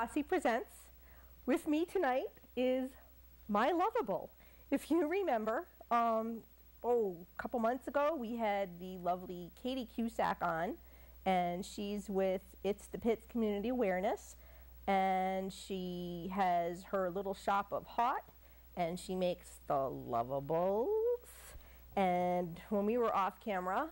Posse presents. With me tonight is my lovable. If you remember, a couple months ago we had the lovely Katie Cusack on, and she's with It's the Pits Community Awareness, and she has her little shop of hot, and she makes the lovables. And when we were off camera,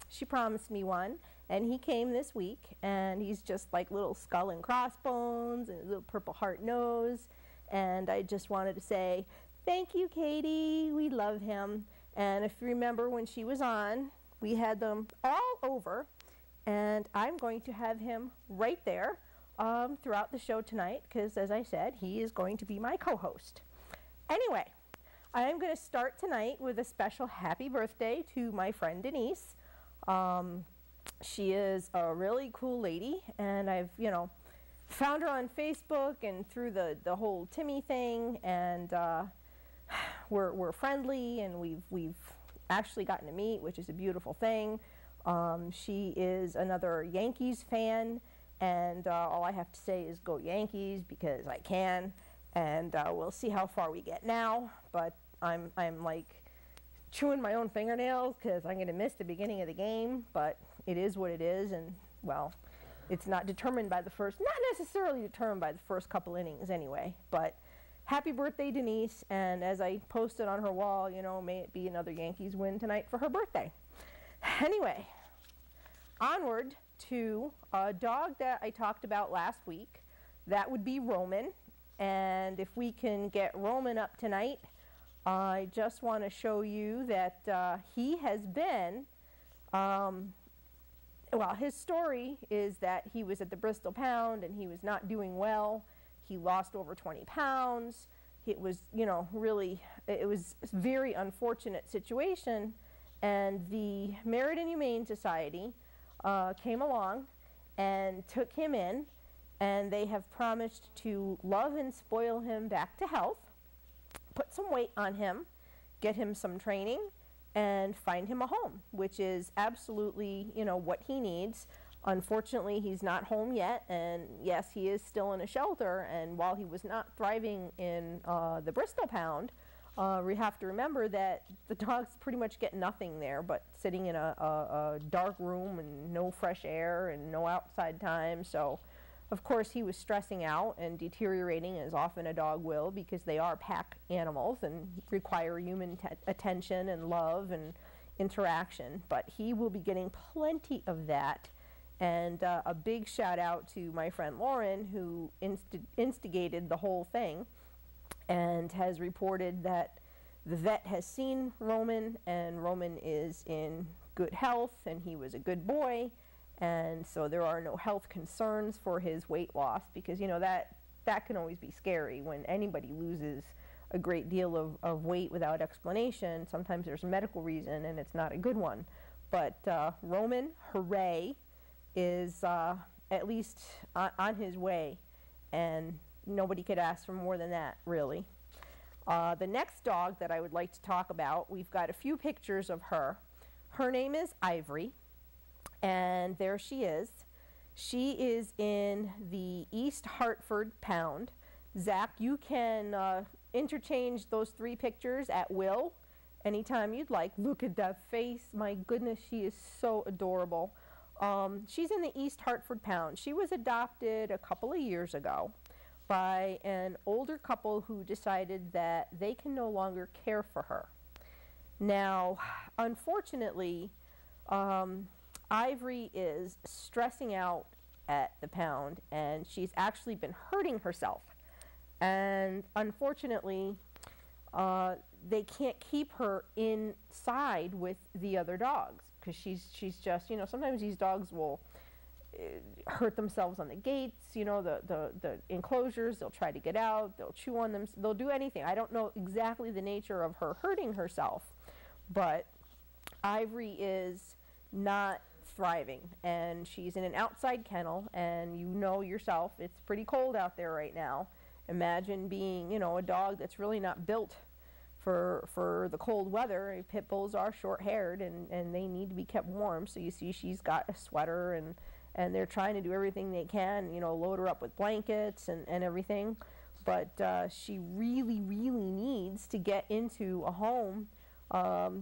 she promised me one, and he came this week, and he's just like little skull and crossbones and a little purple heart nose. And I just wanted to say thank you, Katie. We love him. And if you remember when she was on, we had them all over, and I'm going to have him right there throughout the show tonight because, as I said, he is going to be my co-host. Anyway, I am going to start tonight with a special happy birthday to my friend Denise. She is a really cool lady, and I've, found her on Facebook and through the whole Timmy thing, and we're friendly, and we've actually gotten to meet, which is a beautiful thing. She is another Yankees fan, and all I have to say is go Yankees because I can, and we'll see how far we get now, but I'm like chewing my own fingernails because I'm going to miss the beginning of the game, but it is what it is, and well, it's not determined by not necessarily determined by the first couple innings anyway. But happy birthday, Denise, and as I posted on her wall, may it be another Yankees win tonight for her birthday. Anyway, onward to a dog that I talked about last week. That would be Roman, and if we can get Roman up tonight, I just want to show you that he has been, his story is that he was at the Bristol Pound and he was not doing well. He lost over 20 pounds. It was, really, it was a very unfortunate situation. And the Merit and Humane Society came along and took him in, and they have promised to love and spoil him back to health, put some weight on him, get him some training, and find him a home, which is absolutely, what he needs. Unfortunately, he's not home yet, and yes, he is still in a shelter, and while he was not thriving in the Bristol Pound, we have to remember that the dogs pretty much get nothing there but sitting in a dark room and no fresh air and no outside time. So of course, he was stressing out and deteriorating, as often a dog will, because they are pack animals and require human attention and love and interaction. But he will be getting plenty of that. And a big shout out to my friend Lauren, who instigated the whole thing and has reported that the vet has seen Roman, and Roman is in good health, and he was a good boy. And so there are no health concerns for his weight loss, because that can always be scary when anybody loses a great deal of weight without explanation. Sometimes there's a medical reason and it's not a good one. But Roman, hooray, is at least on his way, and nobody could ask for more than that, really. The next dog that I would like to talk about, we've got a few pictures of her. Her name is Ivory. And there she is. She is in the East Hartford Pound. Zach, you can interchange those three pictures at will anytime you'd like. Look at that face. My goodness, she is so adorable. She's in the East Hartford Pound. She was adopted a couple of years ago by an older couple who decided that they can no longer care for her. Now, unfortunately, Ivory is stressing out at the pound, and she's actually been hurting herself. And unfortunately, they can't keep her inside with the other dogs because she's just, sometimes these dogs will hurt themselves on the gates, the enclosures. They'll try to get out. They'll chew on them. They'll do anything. I don't know exactly the nature of her hurting herself, but Ivory is not thriving, and she's in an outside kennel, and yourself, it's pretty cold out there right now. Imagine being, a dog that's really not built for the cold weather. Pit bulls are short-haired, and they need to be kept warm, so you see she's got a sweater and they're trying to do everything they can, you know, load her up with blankets and everything. But she really, really needs to get into a home.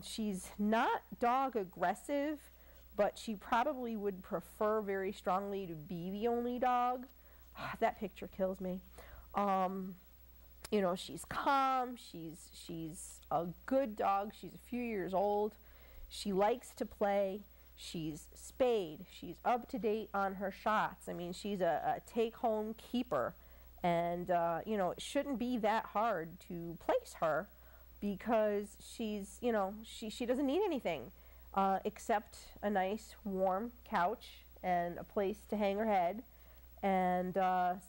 She's not dog aggressive, but she probably would prefer very strongly to be the only dog. That picture kills me. You know, she's calm, she's a good dog, she's a few years old, she likes to play, she's spayed, she's up to date on her shots. I mean, she's a take-home keeper, and you know, it shouldn't be that hard to place her because she's, you know, she doesn't need anything except a nice warm couch and a place to hang her head, and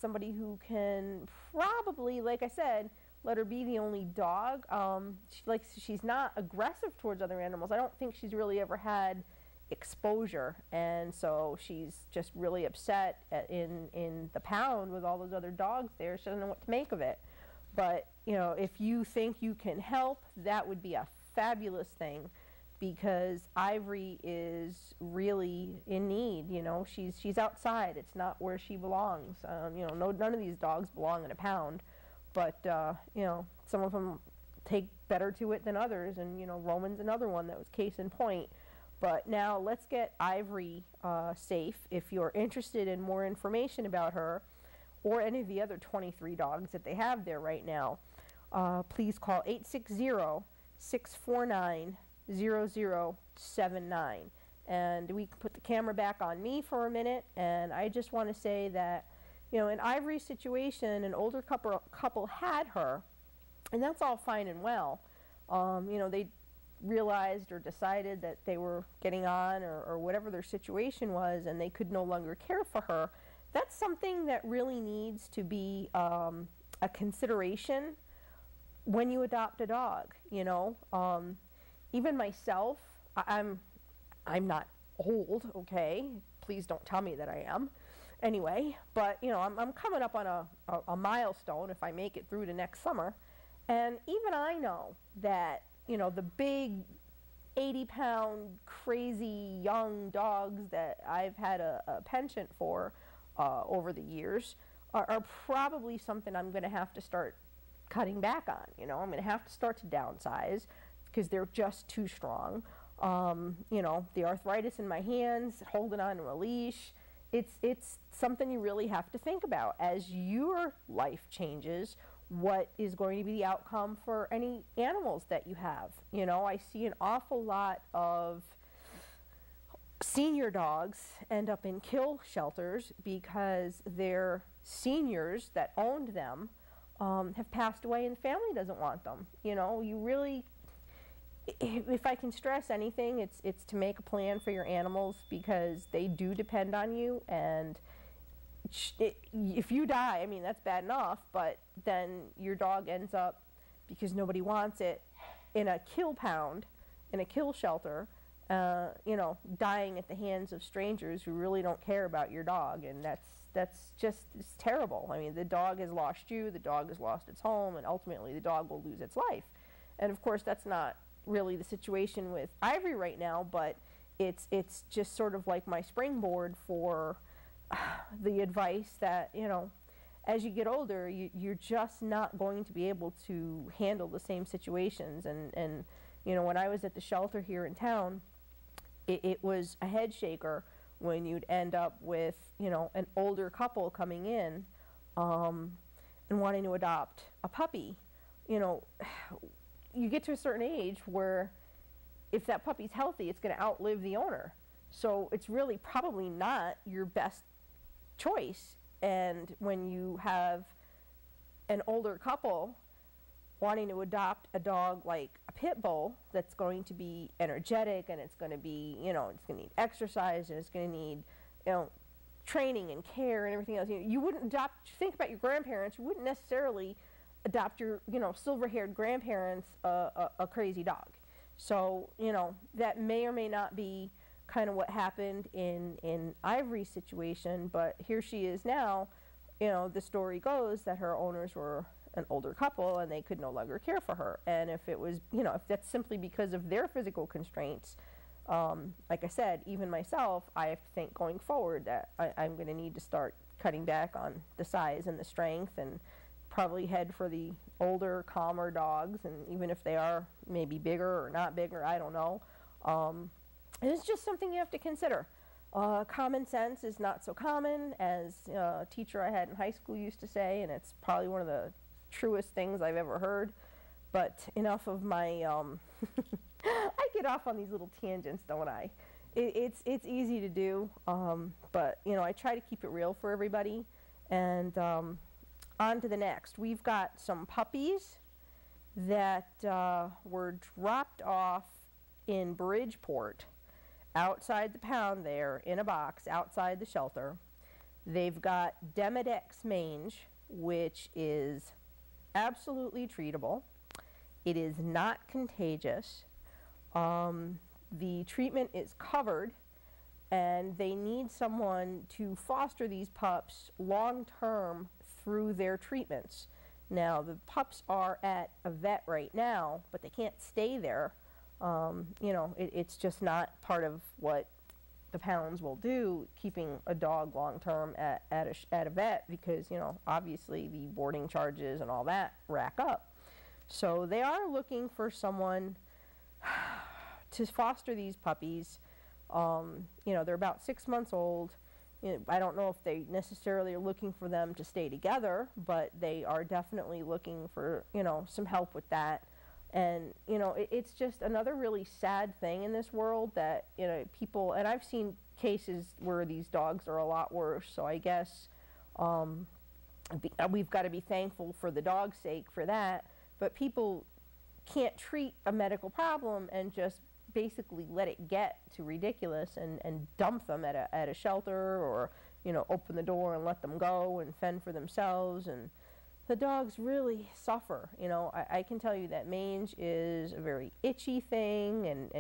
somebody who can probably, like I said, let her be the only dog. She's not aggressive towards other animals. I don't think she's really ever had exposure, and so she's just really upset in the pound with all those other dogs there. She doesn't know what to make of it. But, you know, if you think you can help, that would be a fabulous thing, because Ivory is really in need. You know, she's outside. It's not where she belongs. You know, none of these dogs belong in a pound, but you know, some of them take better to it than others, and you know, Roman's another one that was case in point. But now let's get Ivory safe. If you're interested in more information about her or any of the other 23 dogs that they have there right now, please call 860-649-0079, and we can put the camera back on me for a minute. And I just want to say that, you know, in Ivory's situation, an older couple had her, and that's all fine and well. You know, they realized or decided that they were getting on, or whatever their situation was, and they could no longer care for her. That's something that really needs to be a consideration when you adopt a dog. You know, even myself, I'm not old, okay? Please don't tell me that I am. Anyway, but you know, I'm coming up on a milestone if I make it through to next summer, and even I know that, you know, the big 80-pound crazy young dogs that I've had a penchant for over the years are probably something I'm going to have to start cutting back on. You know, I'm going to have to start to downsize because they're just too strong. You know, the arthritis in my hands, holding on to a leash, it's something you really have to think about as your life changes. What is going to be the outcome for any animals that you have? You know, I see an awful lot of senior dogs end up in kill shelters because their seniors that owned them have passed away and the family doesn't want them. You know, you really, if I can stress anything, it's to make a plan for your animals, because they do depend on you, and if you die, I mean, that's bad enough, but then your dog ends up, because nobody wants it, in a kill pound, in a kill shelter, you know, dying at the hands of strangers who really don't care about your dog, and that's just, it's terrible. I mean, the dog has lost you, the dog has lost its home, and ultimately the dog will lose its life. And of course, that's not really the situation with Ivory right now, but it's just sort of like my springboard for the advice that, you know, as you get older, you're just not going to be able to handle the same situations. And you know, when I was at the shelter here in town, it was a head shaker when you'd end up with, you know, an older couple coming in and wanting to adopt a puppy. You know, you get to a certain age where if that puppy's healthy, it's going to outlive the owner. So it's really probably not your best choice. And when you have an older couple wanting to adopt a dog like a pit bull that's going to be energetic, and it's going to be, you know, it's going to need exercise, and it's going to need, you know, training and care and everything else. You wouldn't adopt, think about your grandparents, you wouldn't necessarily adopt your, you know, silver-haired grandparents a crazy dog. So, you know, that may or may not be kind of what happened in Ivory's situation, but here she is now. You know, the story goes that her owners were an older couple and they could no longer care for her. And if it was, you know, if that's simply because of their physical constraints, Like I said, even myself, I have to think going forward that I'm going to need to start cutting back on the size and the strength, and probably head for the older, calmer dogs, and even if they are maybe bigger or not bigger, I don't know. It's just something you have to consider. Common sense is not so common, as a teacher I had in high school used to say, and it's probably one of the truest things I've ever heard. But enough of my, I get off on these little tangents, don't I? It's easy to do, but I try to keep it real for everybody. And on to the next. We've got some puppies that were dropped off in Bridgeport, outside the pound there, in a box outside the shelter. They've got Demodex mange, which is absolutely treatable. It is not contagious. The treatment is covered, and they need someone to foster these pups long-term through their treatments. Now, the pups are at a vet right now, but they can't stay there. It's just not part of what the pounds will do, keeping a dog long-term at a vet, because, obviously the boarding charges and all that rack up. So they are looking for someone to foster these puppies. They're about 6 months old. I don't know if they necessarily are looking for them to stay together, but they are definitely looking for, some help with that. And, it's just another really sad thing in this world that, people, and I've seen cases where these dogs are a lot worse, so I guess we've got to be thankful for the dog's sake for that. But people can't treat a medical problem and just basically let it get to ridiculous and dump them at a shelter, or open the door and let them go and fend for themselves. And the dogs really suffer. I can tell you that mange is a very itchy thing, and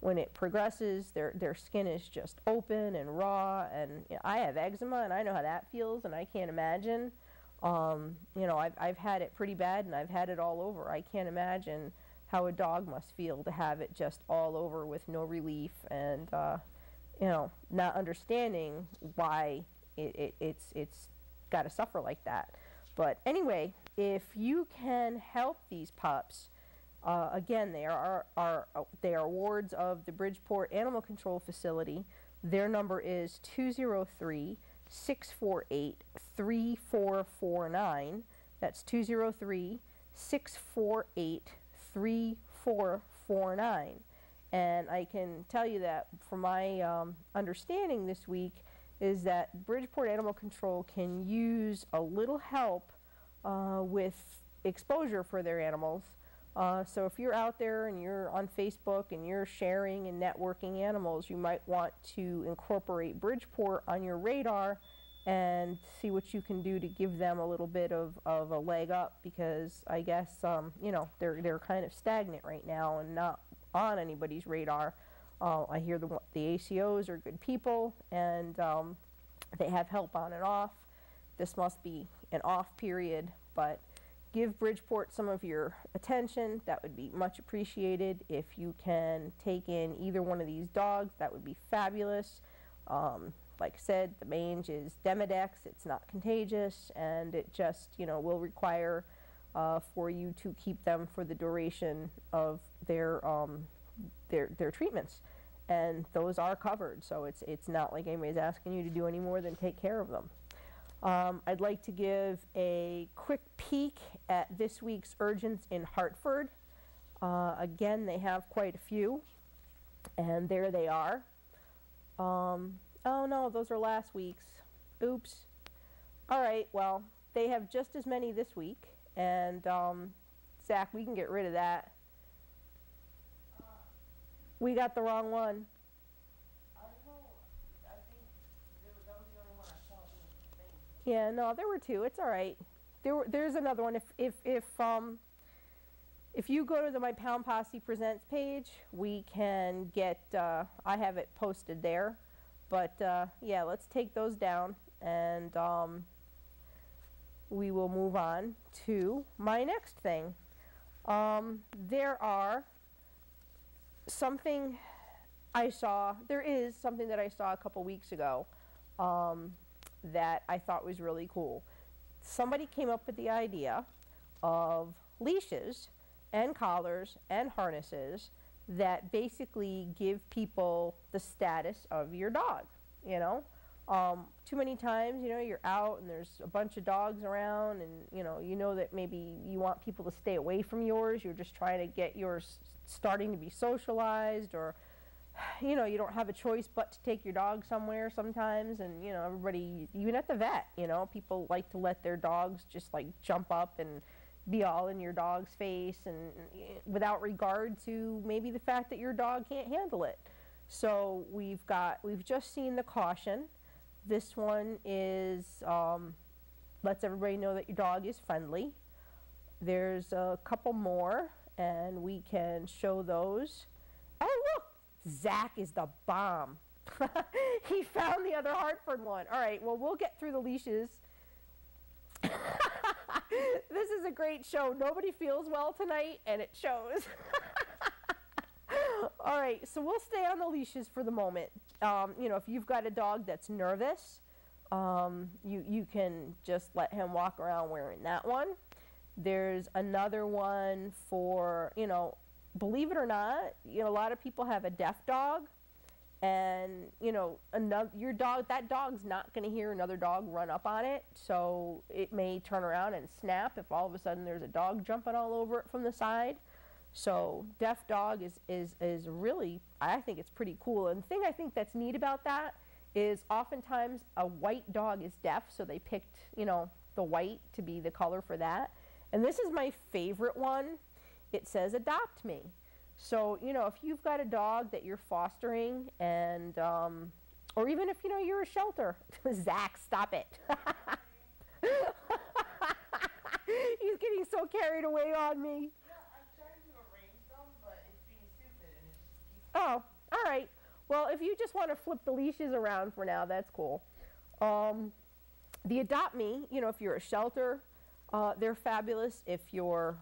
when it progresses, their skin is just open and raw, and I have eczema, and I know how that feels, and I can't imagine. I've had it pretty bad, and I've had it all over. I can't imagine how a dog must feel to have it just all over with no relief, and not understanding why it's got to suffer like that. But anyway, if you can help these pups, again, they are wards of the Bridgeport Animal Control Facility. Their number is 203-648-3449. That's 203-648-3449. And I can tell you that from my understanding this week is that Bridgeport Animal Control can use a little help with exposure for their animals. So if you're out there and you're on Facebook and you're sharing and networking animals, you might want to incorporate Bridgeport on your radar and see what you can do to give them a little bit of a leg up, because I guess they're kind of stagnant right now and not on anybody's radar. I hear the ACOs are good people, and they have help on and off. This must be an off period, but give Bridgeport some of your attention. That would be much appreciated. If you can take in either one of these dogs, that would be fabulous. Like I said, the mange is Demodex. It's not contagious, and it just will require for you to keep them for the duration of their treatments, and those are covered. So it's not like anybody's asking you to do any more than take care of them. I'd like to give a quick peek at this week's urgents in Hartford. Again, they have quite a few, and there they are. Oh no, those are last week's. Oops. All right, well, they have just as many this week, and Zach, we can get rid of that. We got the wrong one. Yeah, no, there were two. It's all right. There's another one. If you go to the My Pound Posse Presents page, we can get. I have it posted there, but yeah, let's take those down, and we will move on to my next thing. There are something there is something that I saw a couple weeks ago that I thought was really cool. Somebody came up with the idea of leashes and collars and harnesses that basically give people the status of your dog, you know. Too many times, you know, you're out and there's a bunch of dogs around and, you know that maybe you want people to stay away from yours. You're just trying to get yours starting to be socialized, or, you know, you don't have a choice but to take your dog somewhere sometimes. And, you know, everybody, even at the vet, you know, people like to let their dogs just like jump up and be all in your dog's face, and without regard to maybe the fact that your dog can't handle it. So we've just seen the caution. This one is, lets everybody know that your dog is friendly. There's a couple more, and we can show those. Oh, look, Zach is the bomb. He found the other Hartford one. All right, well, we'll get through the leashes. This is a great show. Nobody feels well tonight, and it shows. All right, so we'll stay on the leashes for the moment. You know, if you've got a dog that's nervous, you can just let him walk around wearing that one. There's another one for, you know, believe it or not, you know, a lot of people have a deaf dog, and, you know, that dog's not going to hear another dog run up on it, so it may turn around and snap if all of a sudden there's a dog jumping all over it from the side. So deaf dog is really, I think it's pretty cool. And the thing I think that's neat about that is oftentimes a white dog is deaf, so they picked, you know, the white to be the color for that. And this is my favorite one. It says adopt me. So, you know, if you've got a dog that you're fostering, and or even if, you know, you're a shelter. Zach, stop it. He's getting so carried away on me. Oh, all right. Well, if you just want to flip the leashes around for now, that's cool. The Adopt Me, you know, if you're a shelter, they're fabulous. If you're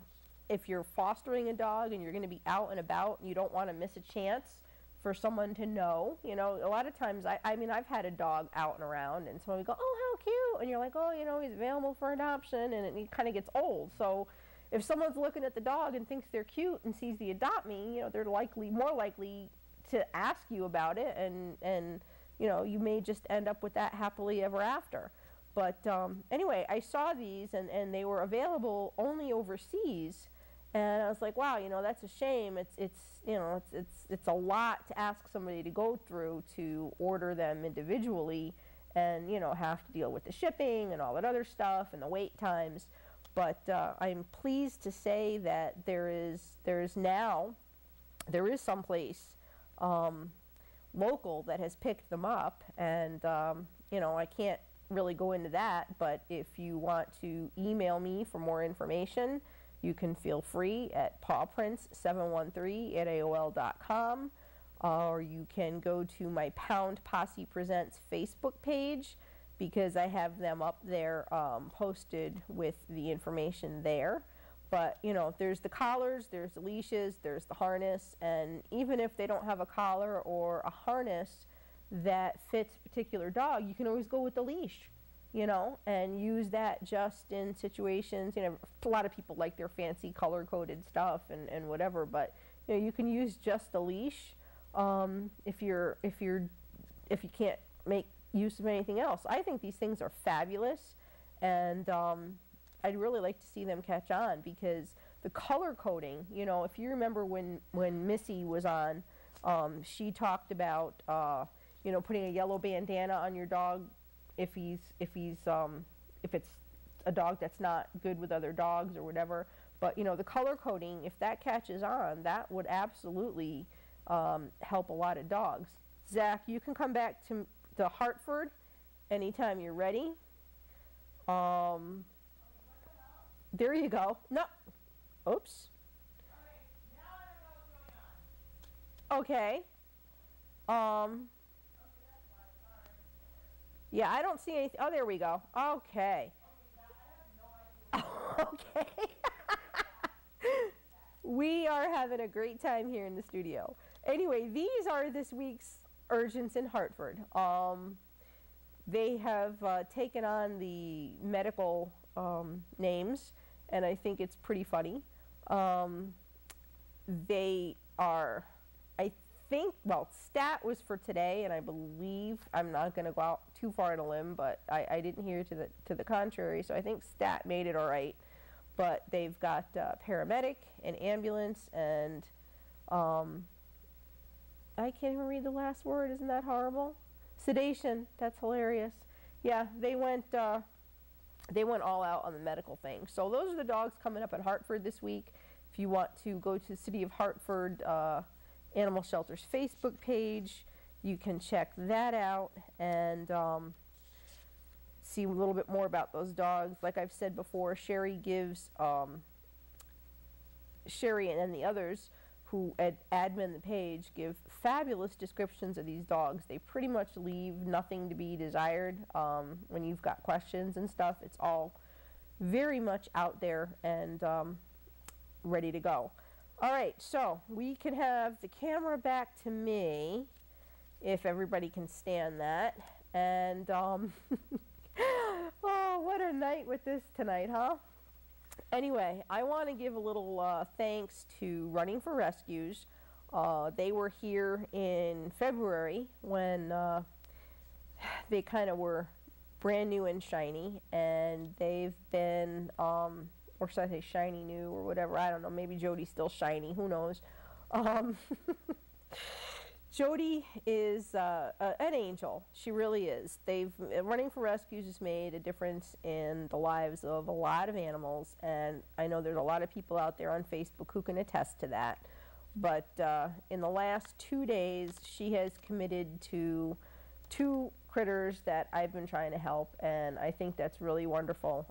fostering a dog and you're going to be out and about and you don't want to miss a chance for someone to know, you know, a lot of times, I mean, I've had a dog out and around and someone would go, oh, how cute. And you're like, oh, you know, he's available for adoption, and it kind of gets old. So if someone's looking at the dog and thinks they're cute and sees the Adopt Me, you know, they're more likely to ask you about it, and you know, you may just end up with that happily ever after. But anyway, I saw these, and they were available only overseas, and I was like, wow, you know, that's a shame. It's you know, it's a lot to ask somebody to go through to order them individually, and, you know, have to deal with the shipping and all that other stuff and the wait times. But I'm pleased to say that there is some place local that has picked them up, and you know, I can't really go into that, but if you want to email me for more information, you can feel free at pawprints713@aol.com, or you can go to my Pound Posse Presents Facebook page, because I have them up there posted with the information there. But, you know, there's the collars, there's the leashes, there's the harness, and even if they don't have a collar or a harness that fits a particular dog, you can always go with the leash, you know, and use that just in situations. You know, a lot of people like their fancy color-coded stuff and whatever, but, you know, you can use just a leash if you can't make use of anything else. I think these things are fabulous, and I'd really like to see them catch on, because the color coding, you know, if you remember when Missy was on, she talked about you know, putting a yellow bandana on your dog if it's a dog that's not good with other dogs or whatever. But, you know, the color coding, if that catches on, that would absolutely help a lot of dogs. Zach, you can come back to Hartford anytime you're ready. There you go. No. Oops. Okay. Yeah, I don't see anything. Oh, there we go. Okay. Okay. We are having a great time here in the studio. Anyway, these are this week's urgents in Hartford. They have taken on the medical names, and I think it's pretty funny. They are, I think, well, Stat was for today, and I believe, I'm not going to go out too far on a limb, but I didn't hear to the contrary, so I think Stat made it all right. But they've got paramedic and ambulance, and I can't even read the last word. Isn't that horrible? Sedation. That's hilarious. Yeah, they went all out on the medical thing. So those are the dogs coming up in Hartford this week. If you want to go to the City of Hartford Animal Shelter's Facebook page, you can check that out and see a little bit more about those dogs. Like I've said before, Sherry gives, Sherry and the others who admin the page give fabulous descriptions of these dogs. They pretty much leave nothing to be desired when you've got questions and stuff. It's all very much out there and ready to go. All right, so we can have the camera back to me if everybody can stand that. And oh, what a night with this tonight, huh? Anyway, I want to give a little thanks to Running for Rescues. They were here in February when they kind of were brand new and shiny, and they've been, or should I say shiny new or whatever, I don't know, maybe Jody's still shiny, who knows. Jody is an angel. She really is. Running for Rescues has made a difference in the lives of a lot of animals, and I know there's a lot of people out there on Facebook who can attest to that. But in the last 2 days, she has committed to 2 critters that I've been trying to help, and I think that's really wonderful.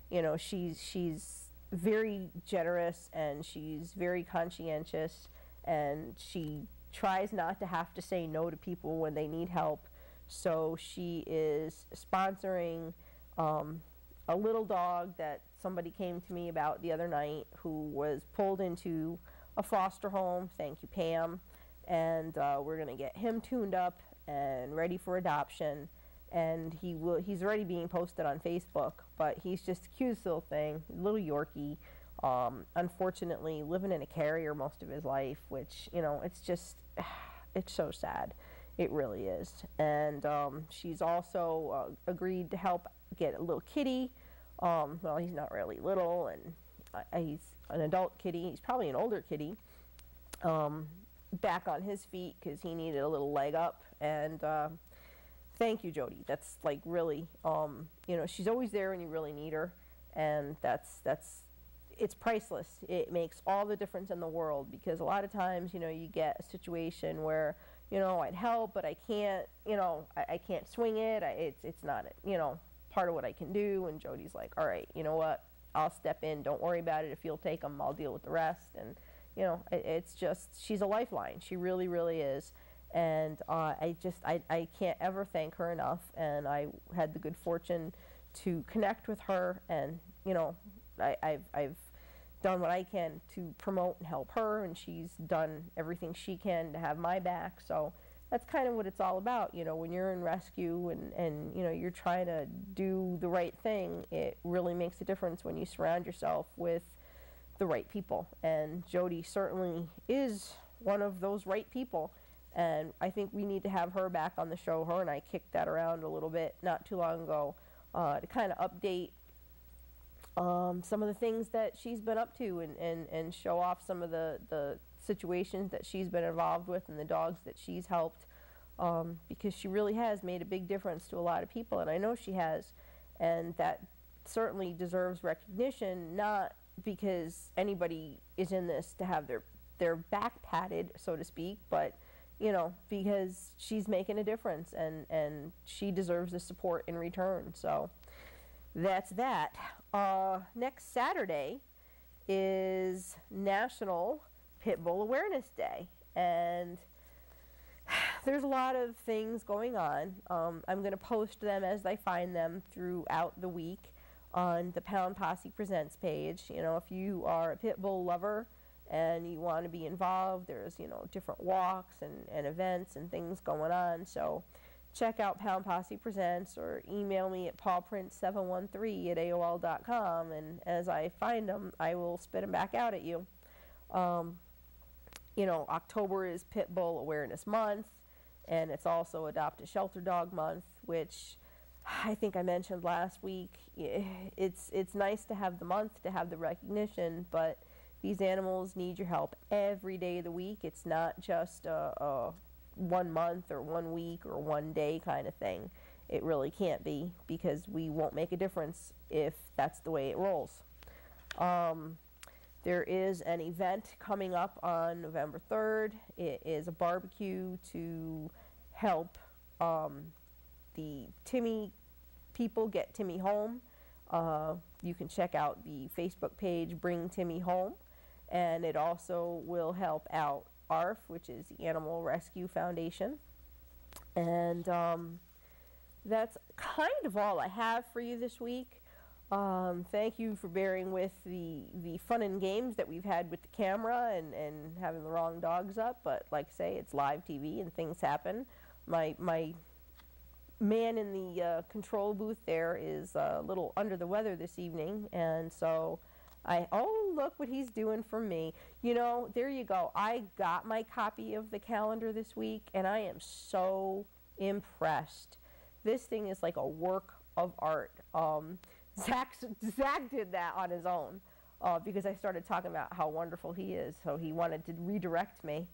You know, she's very generous, and she's very conscientious, and she tries not to have to say no to people when they need help. So she is sponsoring a little dog that somebody came to me about the other night who was pulled into a foster home. Thank you, Pam. And we're going to get him tuned up and ready for adoption. And he's already being posted on Facebook, but he's just the cutest little thing, little Yorkie. Unfortunately, living in a carrier most of his life, which, you know, it's just, it's so sad. It really is. And she's also agreed to help get a little kitty. Well, he's not really little, and he's an adult kitty. He's probably an older kitty. Back on his feet because he needed a little leg up. And thank you, Jody. That's like really, you know, she's always there when you really need her, and it's priceless. It makes all the difference in the world, because a lot of times, you know, you get a situation where, you know, I'd help, but I can't, you know, I can't swing it. It's not, you know, part of what I can do. And Jody's like, all right, you know what? I'll step in. Don't worry about it. If you'll take them, I'll deal with the rest. And, you know, it's just, she's a lifeline. She really, really is. And I can't ever thank her enough. And I had the good fortune to connect with her, and, you know, I've done what I can to promote and help her, and she's done everything she can to have my back. So that's kind of what it's all about, you know, when you're in rescue and you know, you're trying to do the right thing. It really makes a difference when you surround yourself with the right people, and Jody certainly is one of those right people. And I think we need to have her back on the show. Her and I kicked that around a little bit not too long ago to kind of update some of the things that she's been up to, and show off some of the situations that she's been involved with and the dogs that she's helped, because she really has made a big difference to a lot of people, and I know she has, and that certainly deserves recognition, not because anybody is in this to have their back patted, so to speak, but, you know, because she's making a difference, and she deserves the support in return. So that's that. Next Saturday is National Pit Bull Awareness Day, and there's a lot of things going on. I'm going to post them as I find them throughout the week on the Posse Presents page. You know, if you are a pit bull lover and you want to be involved, there's, you know, different walks and events and things going on. So check out Pound Posse Presents, or email me at pawprints713@aol.com, and as I find them, I will spit them back out at you. You know, October is Pit Bull Awareness Month, and it's also Adopt a Shelter Dog Month, which I think I mentioned last week. It's nice to have the month, to have the recognition, but these animals need your help every day of the week. It's not just a 1 month or 1 week or 1 day kind of thing. It really can't be, because we won't make a difference if that's the way it rolls. There is an event coming up on November 3rd. It is a barbecue to help the Timmy people get Timmy home. You can check out the Facebook page, Bring Timmy Home, and it also will help out ARF, which is the Animal Rescue Foundation. And that's kind of all I have for you this week. Thank you for bearing with the fun and games that we've had with the camera and having the wrong dogs up, but like I say, it's live TV and things happen. My man in the control booth there is a little under the weather this evening, and so oh, look what he's doing for me. You know, there you go. I got my copy of the calendar this week, and I am so impressed. This thing is like a work of art. Zach did that on his own because I started talking about how wonderful he is, so he wanted to redirect me.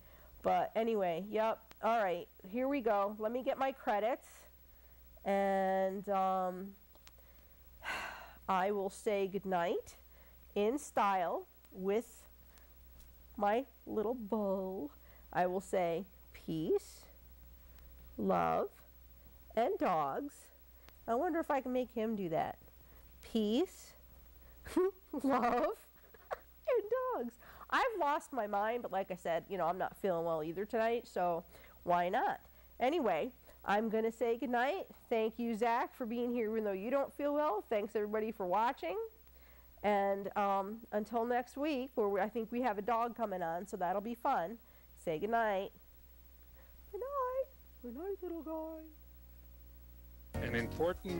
But anyway, yep, all right, here we go. Let me get my credits, and I will say goodnight in style with my little bow. I will say peace, love, and dogs. I wonder if I can make him do that. Peace, love, and dogs. I've lost my mind, but like I said, you know, I'm not feeling well either tonight, so why not? Anyway, I'm going to say goodnight. Thank you, Zach, for being here even though you don't feel well. Thanks, everybody, for watching. And until next week, where I think we have a dog coming on, so that'll be fun. Say goodnight. Good night. Good night, little guy. An important